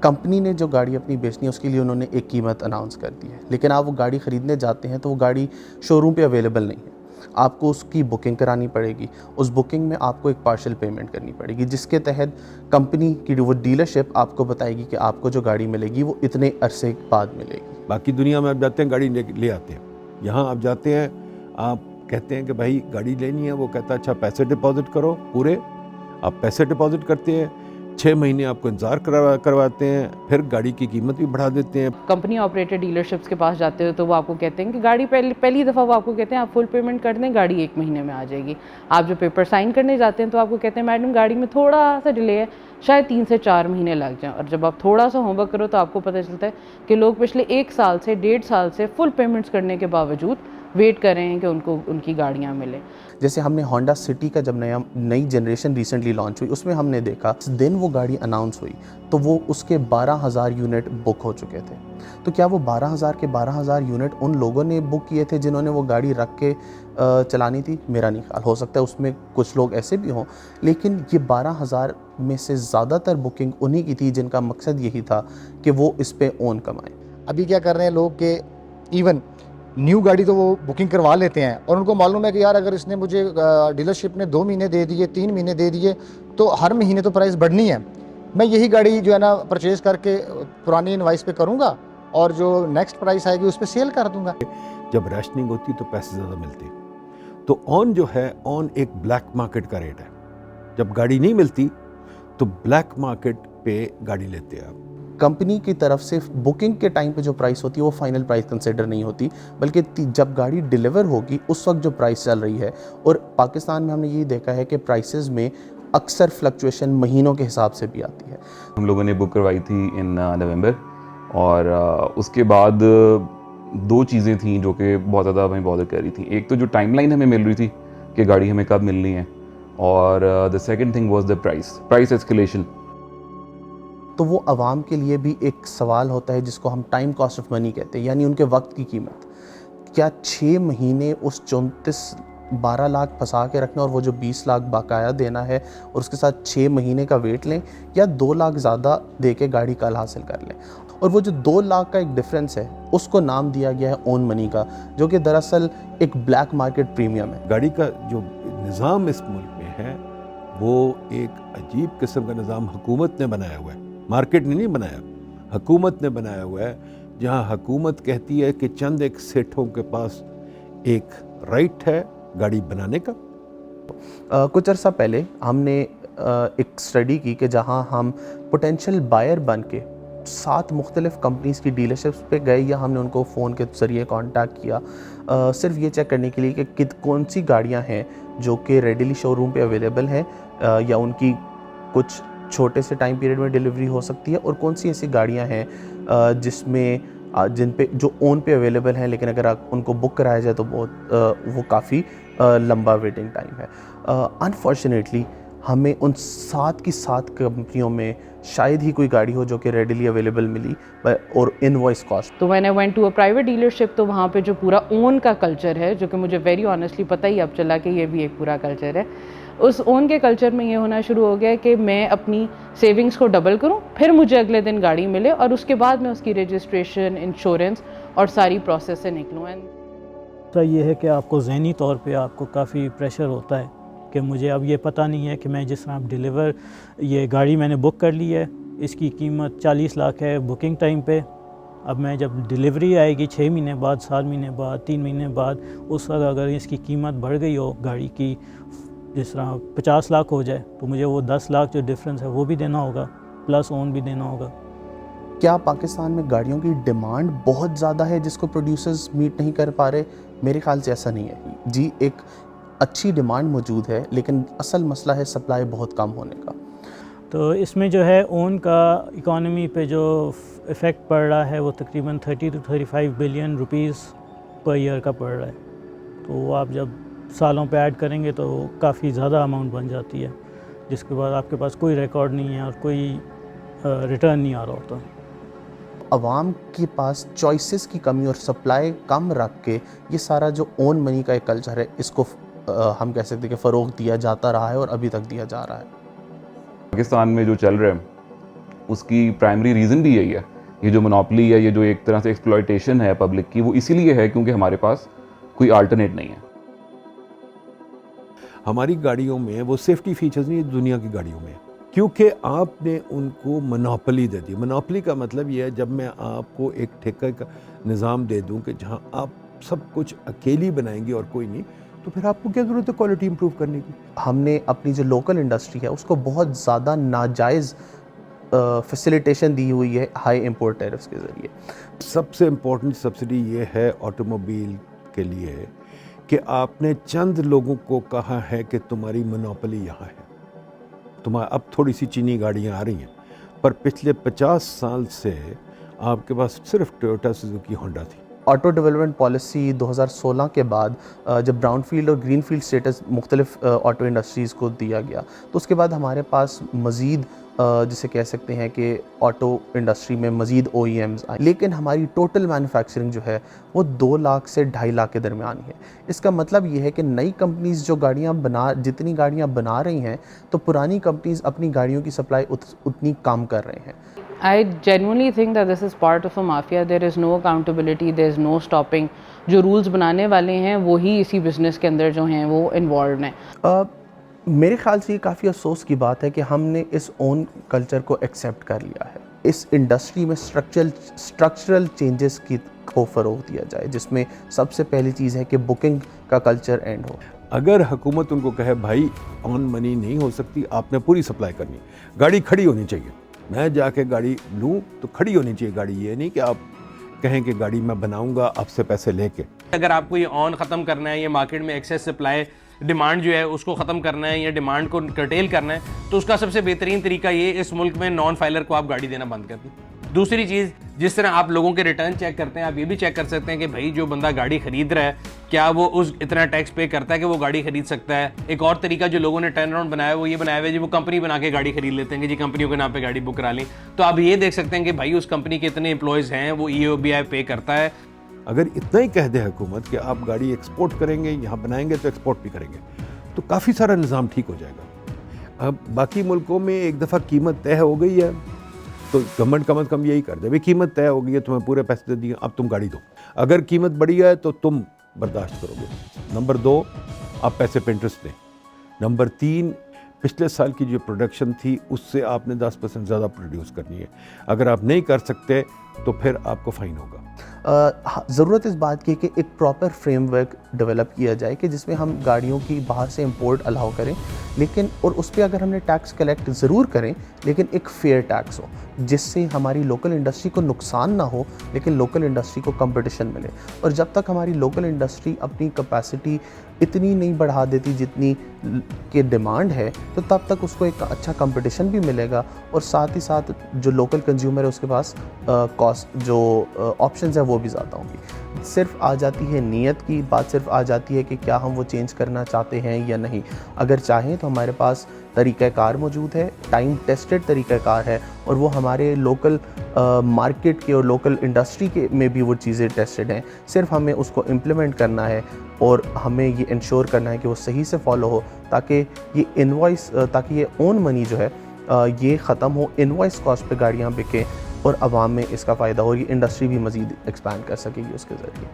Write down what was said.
Company ने जो गाड़ी अपनी बेचनी है उसके लिए उन्होंने एक कीमत अनाउंस कर दी है, लेकिन आप वो गाड़ी ख़रीदने जाते हैं तो वो गाड़ी शोरूम पे अवेलेबल नहीं है। आपको उसकी बुकिंग करानी पड़ेगी। उस बुकिंग में आपको एक पार्शियल पेमेंट करनी पड़ेगी, जिसके तहत कंपनी की वो डीलरशिप आपको बताएगी कि आपको जो गाड़ी मिलेगी वो इतने अरसे बाद मिलेगी। बाकी दुनिया में आप जाते हैं गाड़ी ले आते हैं, यहाँ आप जाते हैं, आप कहते हैं कि भाई गाड़ी लेनी है, वो कहता है अच्छा पैसे डिपॉजिट करो पूरे। आप पैसे डिपॉजिट करते हैं, 6 महीने आपको इंतज़ार करवाते हैं, फिर गाड़ी की कीमत भी बढ़ा देते हैं। कंपनी ऑपरेटेड डीलरशिप्स के पास जाते हो तो वो आपको कहते हैं कि गाड़ी पहली दफ़ा वो आपको कहते हैं आप फुल पेमेंट कर दें, गाड़ी 1 महीने में आ जाएगी। आप जो पेपर साइन करने जाते हैं तो आपको कहते हैं मैडम गाड़ी में थोड़ा सा डिले है, शायद 3 से 4 महीने लग जाएं। और जब आप थोड़ा सा होमवर्क करो तो आपको पता चलता है कि लोग पिछले 1 साल से 1.5 साल से फुल पेमेंट्स करने के बावजूद वेट कर रहे हैं कि उनको उनकी गाड़ियाँ मिलें। जैसे हमने होंडा सिटी का जब नई जनरेशन रिसेंटली लॉन्च हुई, उसमें हमने देखा जिस दिन वो गाड़ी अनाउंस हुई तो वो उसके 12,000 यूनिट बुक हो चुके थे। तो क्या वो 12,000 के 12,000 यूनिट उन लोगों ने बुक किए थे जिन्होंने वो गाड़ी रख के चलानी थी? मेरा नहीं ख्याल। हो सकता है उसमें कुछ लोग ऐसे भी हों, लेकिन ये 12,000 में से ज़्यादातर बुकिंग उन्हीं की थी जिनका मकसद यही था कि वो इस पे ओन कमाएं। अभी क्या कर रहे हैं लोग कि इवन न्यू गाड़ी तो वो बुकिंग करवा लेते हैं और उनको मालूम है कि यार अगर इसने मुझे डीलरशिप ने 2 महीने दे दिए, 3 महीने दे दिए तो हर महीने तो प्राइस बढ़नी है। मैं यही गाड़ी जो है ना परचेज़ करके पुरानी इनवाइस पे करूँगा और जो नेक्स्ट प्राइस आएगी उस पर सेल कर दूँगा। जब रैशनिंग होती तो पैसे ज़्यादा मिलते, तो ऑन जो है ऑन एक ब्लैक मार्केट का रेट है। जब गाड़ी नहीं मिलती तो ब्लैक मार्केट पे गाड़ी लेते हैं आप। कंपनी की तरफ से बुकिंग के टाइम पे जो प्राइस होती है वो फाइनल प्राइस कंसिडर नहीं होती, बल्कि जब गाड़ी डिलीवर होगी उस वक्त जो प्राइस चल रही है। और पाकिस्तान में हमने यही देखा है कि प्राइसेस में अक्सर फ्लक्चुएशन महीनों के हिसाब से भी आती है। हम लोगों ने बुक करवाई थी इन नवंबर, और उसके बाद 2 चीज़ें थी जो कि बहुत ज़्यादा हमें बॉदर कर रही थी। एक तो जो टाइमलाइन हमें मिल रही थी कि गाड़ी हमें कब मिलनी है, और the second thing was the price escalation. तो वो आवाम के लिए भी एक सवाल होता है जिसको हम टाइम कॉस्ट ऑफ मनी कहते हैं, यानी उनके वक्त की कीमत। क्या 6 महीने उस 12 लाख फंसा के रखना और वो जो 20 लाख बकाया देना है और उसके साथ 6 महीने का वेट लें, या 2 लाख ज़्यादा दे के गाड़ी कल हासिल कर लें? और वो जो 2 लाख का एक डिफरेंस है उसको नाम दिया गया है ओन मनी का, जो कि दरअसल एक ब्लैक मार्केट प्रीमियम है। गाड़ी का जो निज़ाम इस मुल्क में है वो एक अजीब किस्म का निज़ाम हुकूमत ने बनाया हुआ है, मार्केट ने नहीं बनाया, हुकूमत ने बनाया हुआ है, जहां हुकूमत कहती है कि चंद एक सेठों के पास एक राइट है गाड़ी बनाने का। कुछ अर्सा पहले हमने एक स्टडी की कि जहां हम पोटेंशियल बायर बन के 7 मुख्तलिफ कंपनीज़ की डीलरशिप्स पे गए, या हमने उनको फ़ोन के ज़रिए कांटेक्ट किया सिर्फ ये चेक करने के लिए कि कौन सी गाड़ियां हैं जो कि रेडीली शोरूम पे अवेलेबल हैं, या उनकी कुछ छोटे से टाइम पीरियड में डिलीवरी हो सकती है, और कौन सी ऐसी गाड़ियां हैं जिन पे जो ओन पे अवेलेबल हैं, लेकिन अगर आप उनको बुक कराया जाए तो वो काफ़ी लंबा वेटिंग टाइम है। अनफॉर्चुनेटली हमें उन 7 की 7 कंपनियों में शायद ही कोई गाड़ी हो जो कि रेडीली अवेलेबल मिली और इनवॉइस कॉस्ट। तो मैंने went to a private dealership, तो वहाँ पे जो पूरा ओन का कल्चर है, जो कि मुझे वेरी ऑनेस्टली पता ही अब चला कि ये भी एक पूरा कल्चर है, उस ओन के कल्चर में ये होना शुरू हो गया कि मैं अपनी सेविंग्स को डबल करूं, फिर मुझे अगले दिन गाड़ी मिले और उसके बाद मैं उसकी रजिस्ट्रेशन, इंश्योरेंस और सारी प्रोसेस से निकलूँ। तो ये है कि आपको ज़हनी तौर पे आपको काफ़ी प्रेशर होता है कि मुझे अब ये पता नहीं है कि मैं जिस तरह डिलीवर ये गाड़ी मैंने बुक कर ली है, इसकी कीमत 40 लाख है बुकिंग टाइम पे। अब मैं जब डिलीवरी आएगी 6 महीने बाद, 7 महीने बाद, 3 महीने बाद, उस वक्त अगर इसकी कीमत बढ़ गई हो गाड़ी की, जिस तरह 50 लाख हो जाए, तो मुझे वो 10 लाख जो डिफरेंस है वो भी देना होगा, प्लस ओन भी देना होगा। क्या पाकिस्तान में गाड़ियों की डिमांड बहुत ज़्यादा है जिसको प्रोड्यूसर्स मीट नहीं कर पा रहे? मेरे ख्याल से ऐसा नहीं है जी। एक अच्छी डिमांड मौजूद है, लेकिन असल मसला है सप्लाई बहुत कम होने का। तो इसमें जो है ओन का इकॉनमी पे जो इफ़ेक्ट पड़ रहा है वो तकरीबन 30 to 35 billion rupees per year का पड़ रहा है। तो आप जब सालों पे ऐड करेंगे तो काफ़ी ज़्यादा अमाउंट बन जाती है, जिसके बाद आपके पास कोई रिकॉर्ड नहीं है और कोई रिटर्न नहीं आ रहा होता। आवाम के पास चॉइसेस की कमी और सप्लाई कम रख के ये सारा जो ओन मनी का एक कल्चर है, इसको हम कह सकते हैं कि फ़रोग़ दिया जाता रहा है और अभी तक दिया जा रहा है। पाकिस्तान में जो चल रहा है उसकी प्राइमरी रीज़न भी यही है। ये जो मोनोपोली है, ये जो एक तरह से एक्सप्लॉयटेशन है पब्लिक की, वो इसीलिए है क्योंकि हमारे पास कोई अल्टरनेट नहीं है। हमारी गाड़ियों में वो सेफ्टी फीचर्स नहीं है दुनिया की गाड़ियों में, क्योंकि आपने उनको मोनोपोली दे दी। मोनोपोली का मतलब ये है, जब मैं आपको एक ठेके का निज़ाम दे दूं कि जहां आप सब कुछ अकेली बनाएंगे और कोई नहीं, तो फिर आपको क्या ज़रूरत है क्वालिटी इंप्रूव करने की। हमने अपनी जो लोकल इंडस्ट्री है उसको बहुत ज़्यादा नाजायज़ फैसिलिटेशन दी हुई है हाई इंपोर्ट टैरिफ्स के ज़रिए। सबसे इम्पोर्टेंट सब्सिडी ये है ऑटोमोबाइल के लिए कि आपने चंद लोगों को कहा है कि तुम्हारी मोनोपोली यहाँ है। तुम्हारा अब थोड़ी सी चीनी गाड़ियाँ आ रही हैं, पर पिछले 50 साल से आपके पास सिर्फ टोयोटा, सुजुकी, होंडा थी। ऑटो डेवलपमेंट पॉलिसी 2016 के बाद जब ब्राउनफील्ड और ग्रीनफील्ड स्टेटस मुख्तलिफ ऑटो इंडस्ट्रीज़ को दिया गया, तो उसके बाद हमारे पास मज़ीद जिसे कह सकते हैं कि ऑटो इंडस्ट्री में मज़ीद OEMs आए, लेकिन हमारी टोटल मैन्युफैक्चरिंग जो है वो 2 लाख से 2.5 लाख के दरमियान ही है। इसका मतलब ये है कि नई कंपनीज़ जो जितनी गाड़ियाँ बना रही हैं, तो पुरानी कंपनीज़ अपनी गाड़ियों की सप्लाई उतनी कम कर रहे हैं। I genuinely think that this is part of a mafia. There is no accountability, there is no stopping. जो rules बनाने वाले हैं वो ही इसी business के अंदर जो हैं वो involved हैं। मेरे ख्याल से ये काफ़ी अफसोस की बात है कि हमने इस ओन कल्चर को एक्सेप्ट कर लिया है। इस इंडस्ट्री में स्ट्रक्चरल चेंजेस को फ़रोग़ दिया जाए, जिसमें सबसे पहली चीज़ है कि बुकिंग का कल्चर एंड हो। अगर हुकूमत उनको कहे भाई ऑन मनी नहीं हो सकती, आपने पूरी सप्लाई करनी, गाड़ी खड़ी होनी चाहिए, मैं जाके गाड़ी लूँ तो खड़ी होनी चाहिए गाड़ी, ये नहीं कि आप कहें कि गाड़ी मैं बनाऊंगा आपसे पैसे लेके। अगर आपको ये ऑन ख़त्म करना है, ये मार्केट में एक्सेस सप्लाई डिमांड जो है उसको ख़त्म करना है या डिमांड को कर्टेल करना है, तो उसका सबसे बेहतरीन तरीका ये इस मुल्क में नॉन फाइलर को आप गाड़ी देना बंद कर दें। दूसरी चीज़, जिस तरह आप लोगों के रिटर्न चेक करते हैं, आप ये भी चेक कर सकते हैं कि भाई जो बंदा गाड़ी खरीद रहा है क्या वो उस इतना टैक्स पे करता है कि वो गाड़ी खरीद सकता है। एक और तरीका जो लोगों ने टर्न अराउंड बनाया है वो ये बनाया हुआ है जी, वो कंपनी बना के गाड़ी खरीद लेते हैं कि जी कंपनियों के नाम पे गाड़ी बुक करा लें। तो आप ये देख सकते हैं कि भाई उस कंपनी के इतने एम्प्लॉयज़ हैं, वो EOBI पे करता है। अगर इतना ही कह दे हुकूमत कि आप गाड़ी एक्सपोर्ट करेंगे, यहाँ बनाएंगे तो एक्सपोर्ट भी करेंगे, तो काफ़ी सारा निज़ाम ठीक हो जाएगा। अब बाकी मुल्कों में एक दफ़ा कीमत तय हो गई है तो गवर्नमेंट कम अज़ कम यही कर दे, भाई कीमत तय हो गई है, तुम्हें पूरे पैसे दे दिए, अब तुम गाड़ी दो। अगर कीमत बढ़ी है तो तुम बर्दाश्त करोगे। नंबर 2, आप पैसे पे इंटरेस्ट दें। नंबर 3, पिछले साल की जो प्रोडक्शन थी उससे आपने 10% ज़्यादा प्रोड्यूस करनी है। अगर आप नहीं कर सकते तो फिर आपको फ़ाइन होगा। ज़रूरत इस बात की है कि एक प्रॉपर फ्रेमवर्क डेवलप किया जाए कि जिसमें हम गाड़ियों की बाहर से इंपोर्ट अलाउ करें, लेकिन और उस पर अगर हमने टैक्स कलेक्ट ज़रूर करें, लेकिन एक फेयर टैक्स हो जिससे हमारी लोकल इंडस्ट्री को नुकसान ना हो, लेकिन लोकल इंडस्ट्री को कंपटीशन मिले। और जब तक हमारी लोकल इंडस्ट्री अपनी कैपेसिटी इतनी नहीं बढ़ा देती जितनी की डिमांड है, तो तब तक उसको एक अच्छा कंपटीशन भी मिलेगा और साथ ही साथ जो लोकल कंज्यूमर है उसके पास कॉस्ट जो ऑप्शंस है वो भी ज़्यादा होंगी। सिर्फ आ जाती है नीयत की बात, सिर्फ आ जाती है कि क्या हम वो चेंज करना चाहते हैं या नहीं। अगर चाहें तो हमारे पास तरीक़ाकार मौजूद है, टाइम टेस्टेड तरीक़ाकार है, और वो हमारे लोकल मार्केट के और लोकल इंडस्ट्री के में भी वो चीज़ें टेस्टेड हैं। सिर्फ हमें उसको इम्प्लीमेंट करना है और हमें ये इंश्योर करना है कि वो सही से फॉलो हो, ताकि ये ओन मनी जो है ये ख़त्म हो, इनवॉइस कॉस्ट पे गाड़ियाँ बिकें और आवाम में इसका फ़ायदा हो, ये इंडस्ट्री भी मज़ीद एक्सपैंड कर सकेगी उसके ज़रिए।